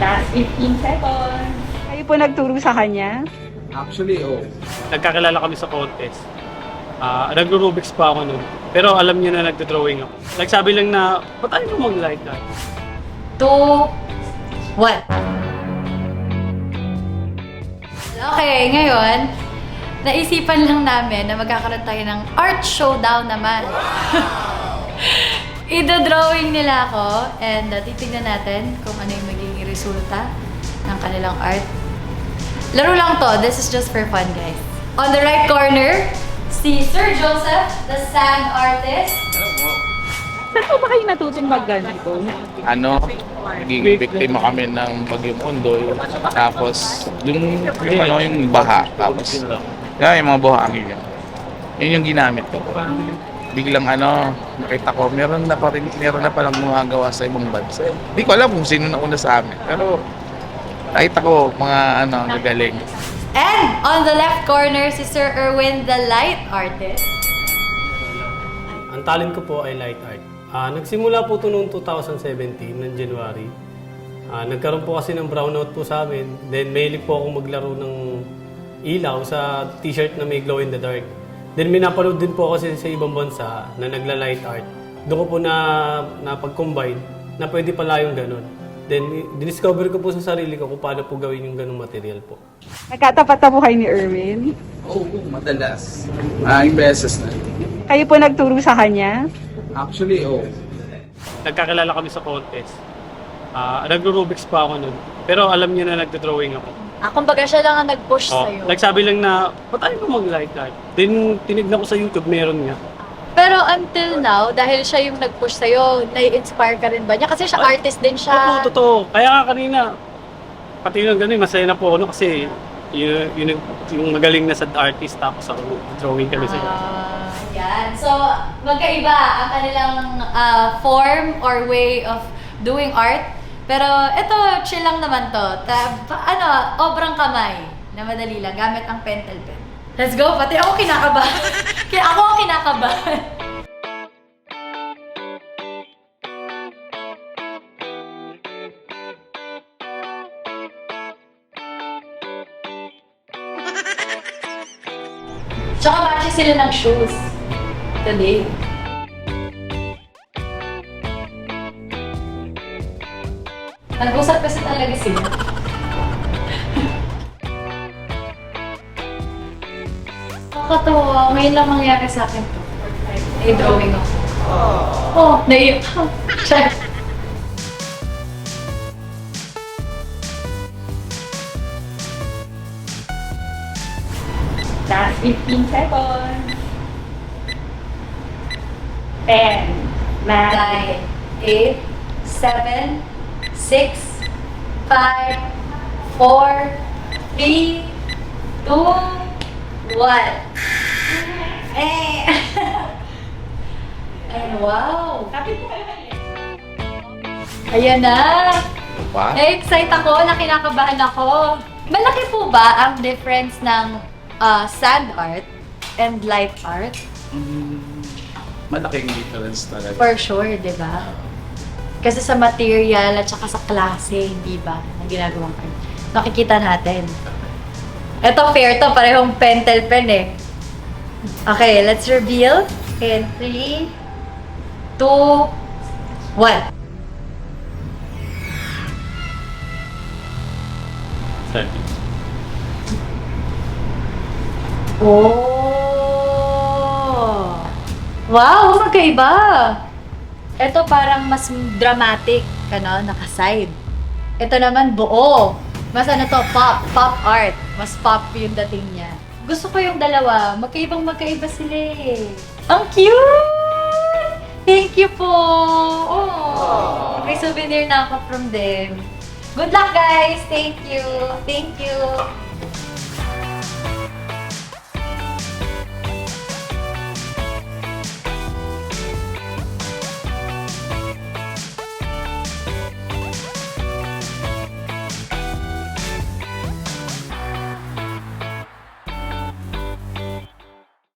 Last 15 seconds. Kayo po nagturo sa kanya? Actually, oo. Nagkakilala kami sa contest. Nagro-Rubik's pa ako nun. Pero alam niya na nagdo-drawing ako. Nagsabi lang na, ba't tayo mag-light art? 2, 1. Okay, ngayon, naisipan lang namin na magkakaroon tayo ng art showdown naman. Ido-drawing nila ako and titignan natin kung ano yung magiging resulta ng kanilang art. Laro lang to. This is just for fun, guys. On the right corner, si Sir Joseph, the sand artist. Saan po ba kayo natutong magganito? Naging biktima kami ng Bagyong Ondoy. Tapos, yung baha. Tapos, yung mga buhangin yun. Yun yung ginamit ko. Biglang nakita ko, meron na palang gumagawa sa ibang bansa. Hindi ko alam kung sino na una sa amin. Pero, nakita ko mga gagaling. And on the left corner, si Sir Erwin, the light artist. Ang talent ko po ay light art. Nagsimula po ito noong 2017, ng January. Nagkaroon po kasi ng brownout po sa amin. Then, mahilig po akong maglaro ng ilaw sa t-shirt na may glow in the dark. Then, may napanood din po kasi sa ibang bansa na nagla-light art. Doon ko po napag-combine na pwede pala yung ganun. Then, diniscover ko po sa sarili ko kung paano po gawin yung ganung material po. Nagkatapat na po kayo ni Erwin? Oo, madalas. Maraming beses na. Kayo po nagturo sa kanya? Actually, oo. Nagkakilala kami sa contest. Nagro-Rubik's pa ako nun. Pero alam niya na nagdo-drawing ako. Kumbaga siya lang ang nag-push sa'yo. Nagsabi lang na, ba't tayo mag-light art? Then, tinignan ko sa YouTube, meron nga. Pero until now, dahil siya yung nag-push sa'yo, nai-inspire ka rin ba niya? Kasi siya artist din siya. Oo, totoo. Kaya nga kanina, pati yung gano'n, masaya na po ako kasi yung magaling na sa artist tapos ako drawing kami sila. Yan. So, magkaiba ang kanilang form or way of doing art. Pero ito, chill lang naman to. Obrang kamay na madali lang gamit ang pentel pen. Let's go! Pati ako kinakabahan. Kaya ako ang kinakabahan. Tsaka matches sila ng shoes. Today. Nag-usap kasi talaga sila. Nakakatawa. Ngayon lang mangyari sa akin to. May drawing ako. Oh, naiyak ako. Check. Last 15 seconds. 10, 9, 9, 8, 7, 6, 5, 4, 3, 2, 1. Eh! And wow! Kapit po kayo kanina. Ayan na! Pa? Excite ako, na kinakabahan ako. Malaki po ba ang difference ng sand art and light art? Malaking difference talaga. For sure, di ba? Kasi sa material at saka sa klase, di ba, na ginagawang art. Nakikita natin. Ito, fair to. Parehong pentel pen eh. Okay, let's reveal. In 3, 2, 1. Oh! Wow, magkaiba! Ito parang mas dramatic, naka-side. Ito naman buo. Mas pop art. Mas pop yung dating niya. Gusto ko yung dalawa. Magkaiba sila eh. Ang cute! Thank you po! Oh, may souvenir na ako from them. Good luck guys! Thank you! Thank you!